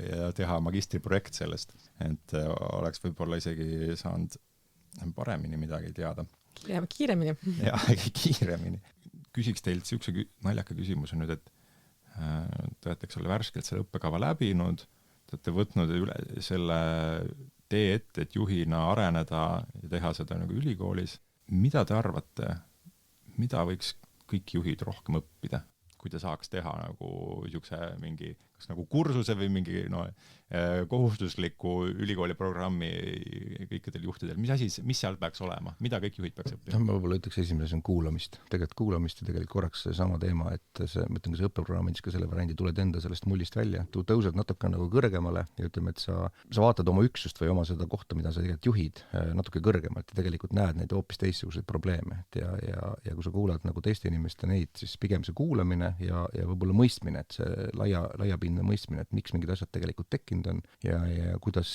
A: ja teha magistriprojekt sellest, et oleks võib-olla isegi saanud paremini midagi teada.
C: Kiiremini.
A: Ja, kiiremini. Küsiks teilt siukse naljaka küsimuse nüüd, et te olete värskelt selle õppekava läbinud, te olete võtnud üle selle tee ette, et juhina areneda ja teha seda nagu ülikoolis. Mida te arvate, mida võiks kõik juhid rohkem õppida, kui te saaks teha nagu siukse mingi kas nagu kursuse või mingi kohustusliku ülikooli programmi kõikidel juhtidel. Mis seal peaks olema? Mida kõik juhid peaks õppima?
B: Ma võib-olla ütleks esimese on kuulamist. Tegelikult kuulamist ja tegelikult korraks sama teema, et ma ütlen, see õppeprogramm andis ka selle variandi, tuled enda sellest mullist välja, tõused natuke nagu kõrgemale ja ütleme, et sa vaatad oma üksust või oma seda kohta, mida sa tegelikult juhid natuke kõrgemalt ja tegelikult näed neid hoopis teistsuguseid probleeme. Ja kui sa kuulad nagu teiste inimeste neid, siis pigem see kuulamine ja võib-olla mõistmine, et see laiapindne mõistmine, et miks mingid asjad tegelikult tekkinud on ja kuidas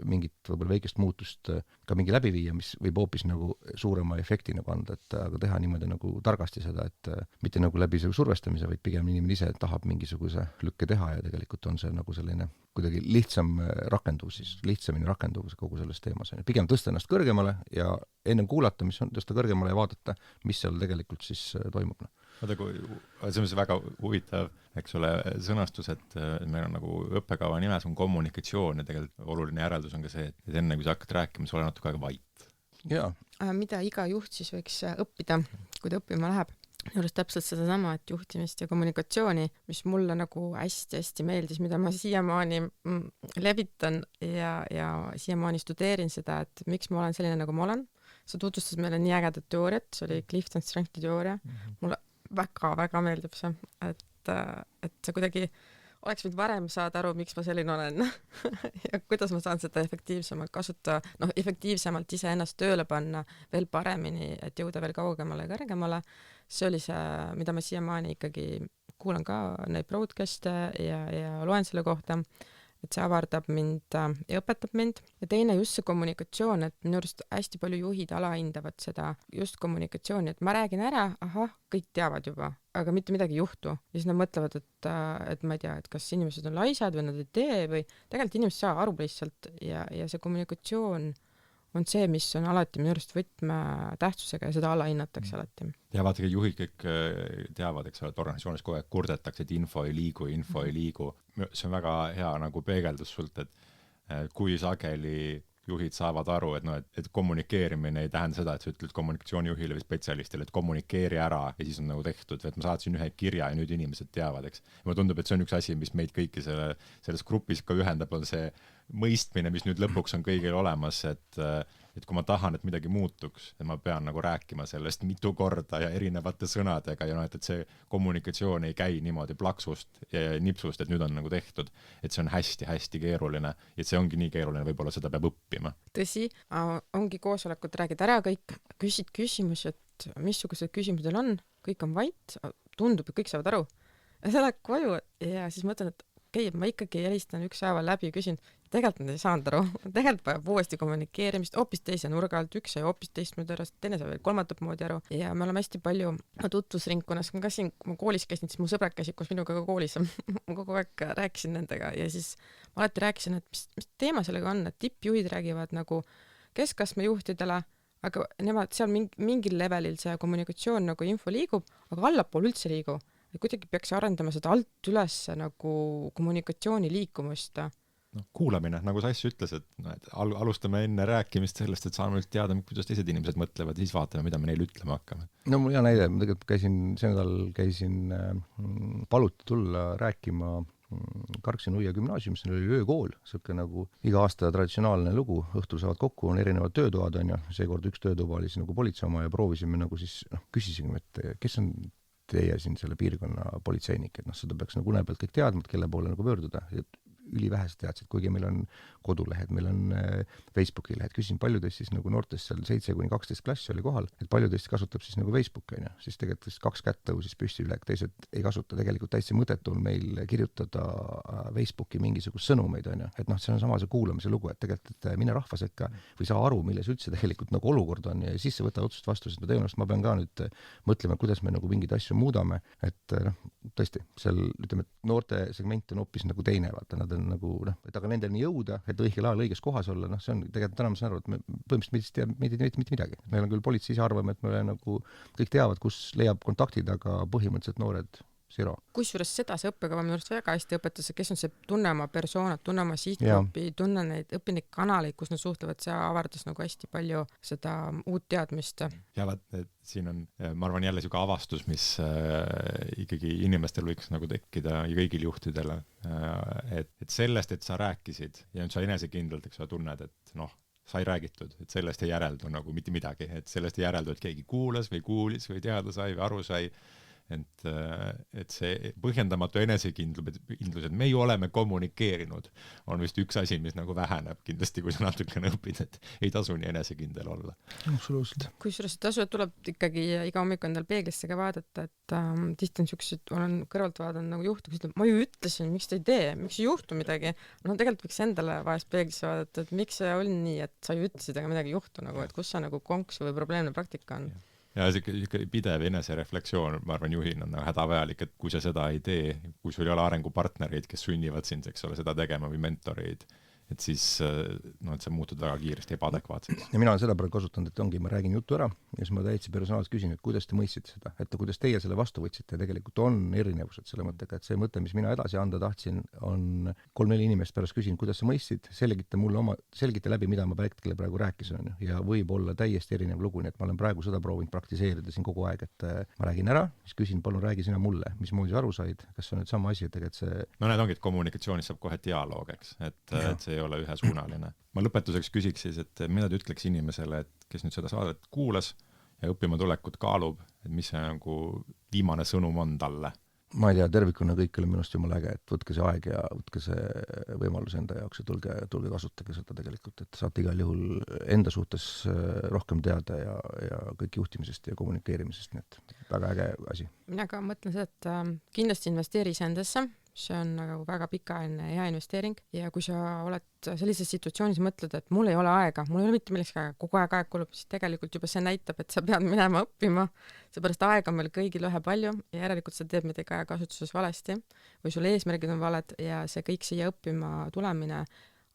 B: mingit võib-olla väikest muutust ka mingi läbi viia, mis võib hoopis nagu suurema efekti nagu anda, et aga teha niimoodi nagu targasti seda, et mitte nagu läbi survestamise, vaid pigem inimene ise tahab mingisuguse lükke teha ja tegelikult on see nagu selline kuidagi lihtsamini rakenduv kogu selles teemas. Pigem tõsta ennast kõrgemale ja ennem kuulata, mis on, tõsta kõrgemale ja vaadata, mis seal tegelikult siis toimub.
A: Vaata, see on väga huvitav, eks ole, sõnastus, et meil on nagu õppekava nimes on kommunikatsioon ja tegelikult oluline järeldus on ka see, et enne kui sa hakkad rääkima, sa ole natuke aega vait.
B: Jaa.
C: Mida iga juht siis võiks õppida, kui ta õppima läheb? Juures täpselt seda sama, et juhtimist ja kommunikatsiooni, mis mulle nagu hästi-hästi meeldis, mida ma siiamaani levitan ja siiamaani studeerin seda, et miks ma olen selline, nagu ma olen. Sa tutvustas meile nii ägedat teooriat, see oli Clifton Strengthi teooria. Mulle väga-väga meeldib see, et see kuidagi oleks võinud varem saada aru, miks ma selline olen ja kuidas ma saan seda efektiivsemalt kasutada, efektiivsemalt ise ennast tööle panna veel paremini, et jõuda veel kaugemale ja kõrgemale. See oli see, mida ma siiamaani ikkagi kuulan ka neid broadcast'e ja loen selle kohta, et see avardab mind ja õpetab mind. Ja teine just see kommunikatsioon, et minu arust hästi palju juhid alahindavad seda just kommunikatsiooni, et ma räägin ära, kõik teavad juba, aga mitte midagi ei juhtu. Ja siis nad mõtlevad, et ma ei tea, et kas inimesed on laisad või nad ei tee või tegelikult inimesed saa aru lihtsalt ja see kommunikatsioon on see, mis on alati minu arust võtmetähtsusega ja seda alahinnatakse alati.
A: Ja vaadake, juhid kõik teavad, eks ole, et organisatsioonis kogu aeg kurdetakse, et info ei liigu. See on väga hea nagu peegeldus sult, et kui sageli juhid saavad aru, et et kommunikeerimine ei tähenda seda, et sa ütled kommunikatsioonijuhile või spetsialistile, et kommunikeeri ära ja siis on nagu tehtud, et ma saatsin ühe kirja ja nüüd inimesed teavad, eks. Ja mulle tundub, et see on üks asi, mis meid kõiki selles grupis ka ühendab, on see mõistmine, mis nüüd lõpuks on kõigil olemas, et kui ma tahan, et midagi muutuks, et ma pean nagu rääkima sellest mitu korda ja erinevate sõnadega ja et see kommunikatsioon ei käi niimoodi plaksust ja nipsust, et nüüd on nagu tehtud, et see on hästi-hästi keeruline ja see ongi nii keeruline, võib-olla seda peab õppima.
C: Tõsi, ongi koosolekud, räägid ära kõik, küsid küsimusi, et missugused küsimused on, kõik on vait, tundub, et kõik saavad aru. Ja sa lähed koju ja siis mõtlen, et okei, ma ikkagi helistan ükshaaval läbi ja küsin, tegelikult nad ei saanud aru, tegelikult vajab uuesti kommunikeerimist, hoopis teise nurga alt, üks sai hoopis teistmoodi aru, teine sai veel kolmandat moodi aru ja me oleme hästi palju tutvusringkonnas, ma ka siin, kui ma koolis käisin, siis mu sõbrad käisid koos minuga ka koolis, ma kogu aeg rääkisin nendega ja siis ma alati rääkisin, et mis teema sellega on, et tippjuhid räägivad nagu keskastme juhtidele, aga nemad seal mingil levelil see kommunikatsioon nagu info liigub, aga allapool üldse liigub. Ja kuidagi peaks arendama seda alt üles nagu kommunikatsiooni liikumust.
A: Kuulamine, nagu sa asju ütles, et alustame enne rääkimist sellest, et saame teada, kuidas teised inimesed mõtlevad ja siis vaatame, mida me neile ütlema hakkame.
B: No mul hea näide, ma tegelikult see nädal paluti tulla rääkima Karksi Nuia gümnaasiumis, see oli öökool, siuke nagu iga aasta traditsionaalne lugu, õhtul saavad kokku, on erinevad töötoad, on ju, seekord üks töötuba oli siis nagu politsei oma ja proovisime nagu siis, küsisime, et kes on teie siin selle piirkonna politseinik, et seda peaks nagu une pealt kõik teadma, et kelle poole nagu pöörduda, et ülivähesed teadsid, kuigi meil on kodulehed, meil on Facebooki lehed, küsisin paljudest siis nagu noortest seal 7-12 klassi oli kohal, et paljudest kasutab siis nagu Facebooki, on ju, siis tegelikult 2 kätt tõusis püsti üle, teised ei kasuta, tegelikult täitsa mõttetu on meil kirjutada Facebooki mingisugust sõnumeid, on ju, et see on sama see kuulamise lugu, et tegelikult mine rahva sekka või saa aru, milles üldse tegelikult nagu olukord on ja siis sa võtad otsust vastu, sest tõenäoliselt ma pean ka nüüd mõtlema, kuidas me nagu mingeid asju muudame, et tõesti, seal ütleme, et noorte segment on hoopis nagu teine, vaata, nad on nagu, et aga nendeni jõuda, et õigel ajal õiges kohas olla, see on tegelikult täna ma saan aru, et me põhimõtteliselt me ei tea mitte midagi. Meil on küll politsei ise arvame, et me nagu kõik teavad, kus leiab kontaktid, aga põhimõtteliselt noored zero.
C: Kusjuures seda see õppekava minu arust väga hästi õpetas, kes on see tunne oma persoonat, tunne oma sihtgrupi, tunne õpi neid kanaleid, kus nad suhtlevad, see avardas nagu hästi palju seda uut teadmist.
A: Ja siin on, ma arvan, jälle siuke avastus, mis ikkagi inimestel võiks nagu tekkida ja kõigil juhtidele, et sellest, et sa rääkisid ja nüüd sa enesekindlalt, eks sa tunned, et sai räägitud, et sellest ei järeldu nagu mitte midagi, et sellest ei järeldu, et keegi kuulas või kuulis või teada sai või aru sai. Et see põhjendamatu enesekindlus, et me ju oleme kommunikeerinud, on vist üks asi, mis nagu väheneb kindlasti, kui sa natukene õpid, et ei tasu nii enesekindel olla.
B: Absoluutselt.
C: Kusjuures tasu, et tuleb ikkagi iga hommik endal peeglisse ka vaadata, et tihti on siuksed, olen kõrvalt vaadanud nagu juhtu, kus ütleb, ma ju ütlesin, miks te ei tee, miks ei juhtu midagi. Tegelikult võiks endale vahest peeglisse vaadata, et miks see oli nii, et sa ju ütlesid, aga midagi juhtu nagu, et kus see nagu konks või probleemne praktika on.
A: Ja see pidev enesereflektsioon, ma arvan, juhina on hädavajalik, et kui sa seda ei tee, kui sul ei ole arengupartnereid, kes sunnivad sind, eks ole, seda tegema või mentoreid, et siis et sa muutud väga kiiresti ebaadekvaatseks.
B: Ja mina olen seda praegu kasutanud, et ongi, ma räägin jutu ära ja siis ma täitsa personaalselt küsin, et kuidas te mõistsite seda, et kuidas teie selle vastu võtsite, tegelikult on erinevused selle mõttega, et see mõte, mis mina edasi anda tahtsin, on 3-4 inimest pärast küsin, kuidas sa mõistsid, selgita läbi, mida ma projektile praegu rääkisin, ja võib olla täiesti erinev lugu, nii et ma olen praegu seda proovinud praktiseerida siin kogu aeg, et ma räägin ära, siis küsin, palun räägi sina mulle, mismoodi aru said, kas on nüüd sama asi, et see...
A: Need ongi, et kommunikatsioonis saab kohe dialoog, eks, et see ei ole ühesuunaline. Ma lõpetuseks küsiks siis, et mida te ütleks inimesele, et kes nüüd seda saadet kuulas ja õppima tulekut kaalub, et mis see nagu viimane sõnum on talle?
B: Ma ei tea, tervikuna kõik oli minust jumala äge, et võtke see aeg ja võtke see võimalus enda jaoks ja tulge kasutage seda tegelikult, et saate igal juhul enda suhtes rohkem teada ja kõik juhtimisest ja kommunikeerimisest, nii et väga äge asi.
C: Mina ka mõtlen seda, et kindlasti investeeri iseendasse, see on nagu väga pikaajaline hea investeering ja kui sa oled sellises situatsioonis mõtled, et mul ei ole aega, mul ei ole mitte millekski aega, kogu aeg kulub, siis tegelikult juba see näitab, et sa pead minema õppima, seepärast aega on meil kõigil ühe palju ja järelikult sa teed midagi ajakasutuses valesti või sul eesmärgid on valed ja see kõik siia õppima tulemine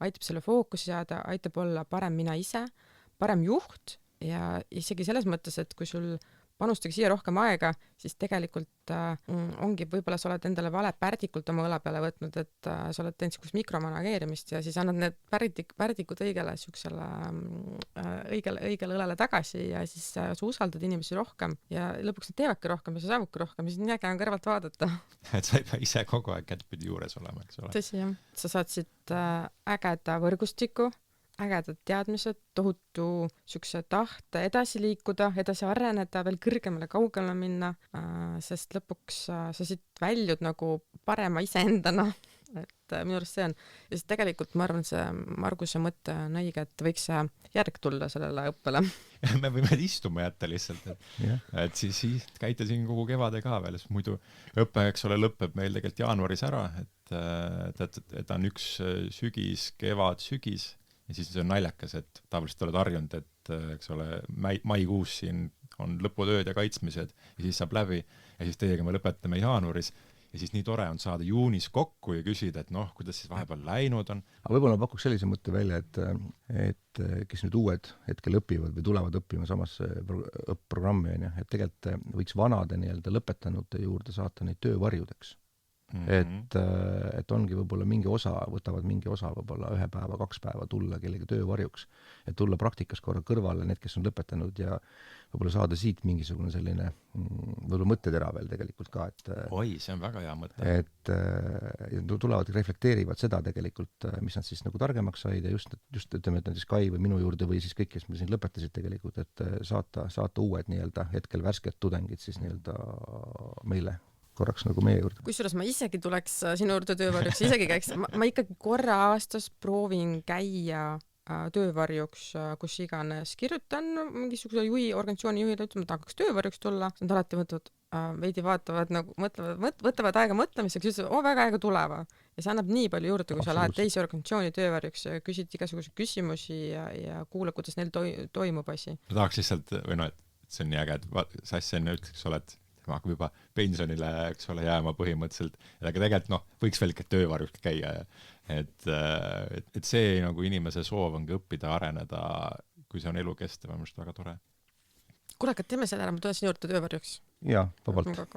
C: aitab selle fookusi saada, aitab olla parem mina ise, parem juht ja isegi selles mõttes, et kui sul panustage siia rohkem aega, siis tegelikult ongi, võib-olla sa oled endale vale pärdikult oma õla peale võtnud, et sa oled teinud niisugust mikromanageerimist ja siis annad need pärdikud õigele niisugusele õigele õlele tagasi ja siis sa usaldad inimesi rohkem ja lõpuks nad teevadki rohkem ja sa saavudki rohkem ja siis nii äge on kõrvalt vaadata.
A: Et sa ei pea ise kogu aeg kättpidi juures olema, eks ole.
C: Tõsi, jah. Sa saad siit ägeda võrgustiku, ägedad teadmised, tohutu niisuguse tahte edasi liikuda, edasi areneda, veel kõrgemale, kaugele minna, sest lõpuks sa siit väljud nagu parema iseendana, et minu arust see on. Ja siis tegelikult ma arvan, see Marguse mõte on õige, et võiks järg tulla sellele õppele.
A: Me võime istuma jätta lihtsalt, et siis käite siin kogu kevade ka veel, sest muidu õppe, eks ole, lõpeb meil tegelikult jaanuaris ära, et on üks sügis, kevad, sügis ja siis see on naljakas, et tavaliselt oled harjunud, et eks ole, maikuus siin on lõputööd ja kaitsmised ja siis saab läbi ja siis teiega me lõpetame jaanuaris ja siis nii tore on saada juunis kokku ja küsida, et noh, kuidas siis vahepeal läinud on.
B: Aga võib-olla ma pakuks sellise mõtte välja, et kes nüüd uued hetkel õpivad või tulevad õppima samasse õpp-programmi, et tegelikult võiks vanade nii-öelda lõpetanute juurde saata neid töövarjudeks. Et ongi võib-olla mingi osa, võtavad mingi osa võib-olla 1 päeva, 2 päeva tulla kellegi töövarjuks, et tulla praktikas korra kõrvale need, kes on lõpetanud ja võib-olla saada siit mingisugune selline võib-olla mõttetera veel tegelikult ka, et
A: oi, see on väga hea mõte.
B: Et tulevad ja reflekteerivad seda tegelikult, mis nad siis nagu targemaks said ja just ütleme, et näiteks Kai või minu juurde või siis kõik, kes meil siin lõpetasid tegelikult, et saata uued nii-öelda hetkel värsked tudengid siis nii-öelda meile korraks nagu meie juurde.
C: Kusjuures ma isegi tuleks sinu juurde töövarjuks, isegi käiks, ma ikkagi korra aastas proovin käia töövarjuks, kus iganes kirjutan mingisuguse organisatsiooni juhile, ütleme, et hakkaks töövarjuks tulla, nad alati mõtlevad, veidi vaatavad, nagu võtavad aega mõtlemiseks, ütlevad, väga aega tuleva. Ja see annab nii palju juurde, kui sa lähed teise organisatsiooni töövarjuks, küsid igasuguseid küsimusi ja kuula, kuidas neil toimub asi.
A: Ma tahaks lihtsalt, või no, et see on nii äge, et sa asja enne ütleks, oled ma hakkab juba pensionile, eks ole, jääma põhimõtteliselt, aga tegelikult võiks veel ikka töövarjuks käia, et see nagu inimese soov ongi õppida, areneda, kui see on elukestev, on just väga tore.
C: Kuule, aga teeme selle ära, ma tulen sinu juurde töövarjuks.
B: Jaa, vabalt.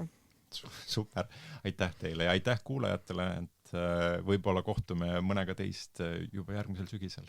A: Super, aitäh teile ja aitäh kuulajatele, et võib-olla kohtume mõnega teist juba järgmisel sügisel.